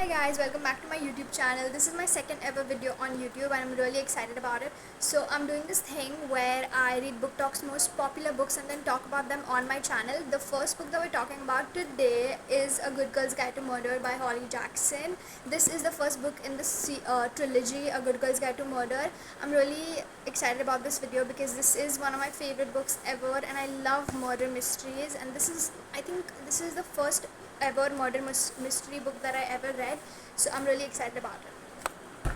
Hi guys, welcome back to my YouTube channel. This is my second ever video on YouTube and I'm really excited about it. So I'm doing this thing where I read BookTok's most popular books and then talk about them on my channel. The first book that we're talking about today is A Good Girl's Guide to Murder by Holly Jackson. This is the first book in the trilogy, A Good Girl's Guide to Murder. I'm really excited about this video because this is one of my favorite books ever and I love murder mysteries, and I think this is the first ever murder mystery book that I ever read, so I'm really excited about it.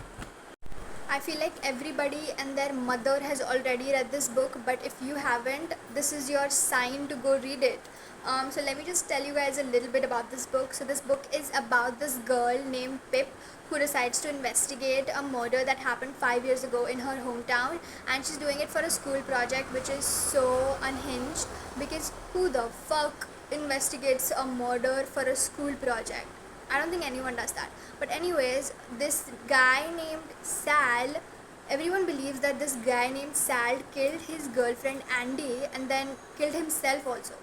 I feel like everybody and their mother has already read this book, but if you haven't, this is your sign to go read it. So let me just tell you guys a little bit about this book. So this book is about this girl named Pip who decides to investigate a murder that happened 5 years ago in her hometown, and she's doing it for a school project, which is so unhinged because who the fuck investigates a murder for a school project? I don't think anyone does that. But anyways, this guy named Sal, everyone believes that this guy named Sal killed his girlfriend Andy and then killed himself also.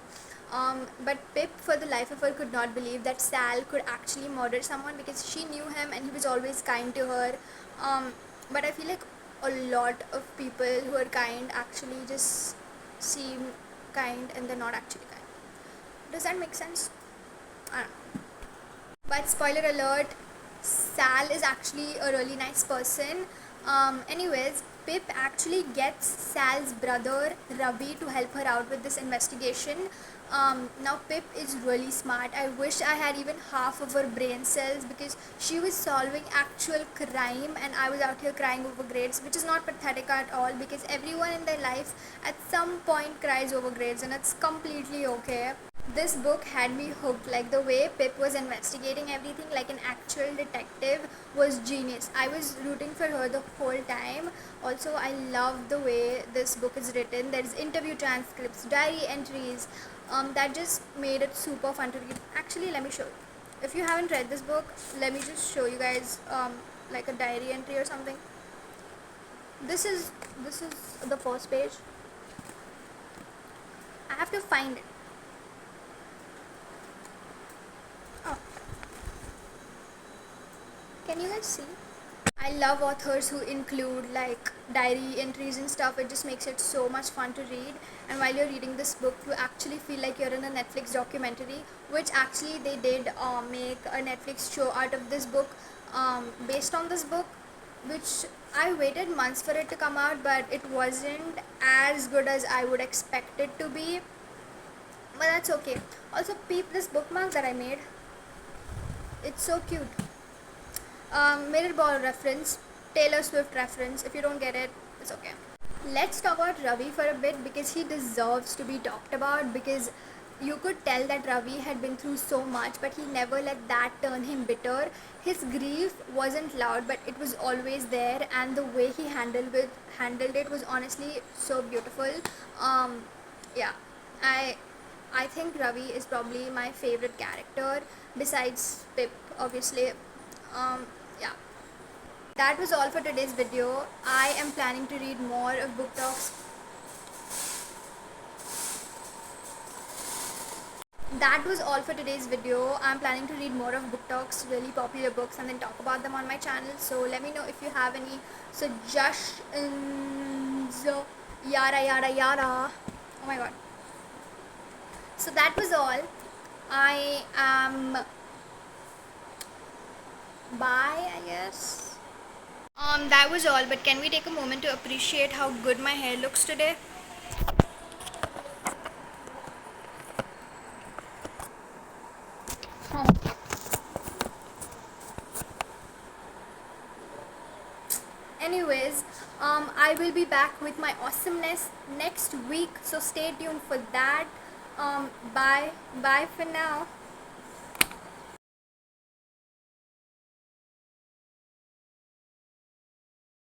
But Pip, for the life of her, could not believe that Sal could actually murder someone because she knew him and he was always kind to her. But I feel like a lot of people who are kind actually just seem kind and they're not actually kind. Does that make sense? I don't know. But spoiler alert, Sal is actually a really nice person. Anyways, Pip actually gets Sal's brother Ravi to help her out with this investigation. Now Pip is really smart. I wish I had even half of her brain cells because she was solving actual crime and I was out here crying over grades, which is not pathetic at all because everyone in their life at some point cries over grades and it's completely okay. This book had me hooked. Like the way Pip was investigating everything like an actual detective was genius. I was rooting for her the whole time. Also, I love the way this book is written. There's interview transcripts, diary entries, that just made it super fun to read. Actually, let me show you. If you haven't read this book, let me just show you guys like a diary entry or something. This is the first page. I have to find it. Can you guys see? I love authors who include like diary entries and stuff. It just makes it so much fun to read, and while you're reading this book you actually feel like you're in a Netflix documentary, which actually they did make a Netflix show out of this book based on this book, which I waited months for it to come out, but it wasn't as good as I would expect it to be, but that's okay. Also, peep this bookmark that I made. It's so cute. Mirror ball reference, Taylor Swift reference. If you don't get it, it's okay. Let's talk about Ravi for a bit because he deserves to be talked about, because you could tell that Ravi had been through so much, but he never let that turn him bitter. His grief wasn't loud, but it was always there, and the way he handled it was honestly so beautiful. Yeah, I think Ravi is probably my favorite character besides Pip, obviously. Yeah, that was all for today's video. I am planning to read more of BookTok's. That was all for today's video. I'm planning to read more of BookTok's really popular books and then talk about them on my channel. So let me know if you have any suggestions. Yada yada yada. Oh my god. So that was all. I am bye, I guess. That was all, but can we take a moment to appreciate how good my hair looks today? Anyways, I will be back with my awesomeness next week, so stay tuned for that. Bye for now.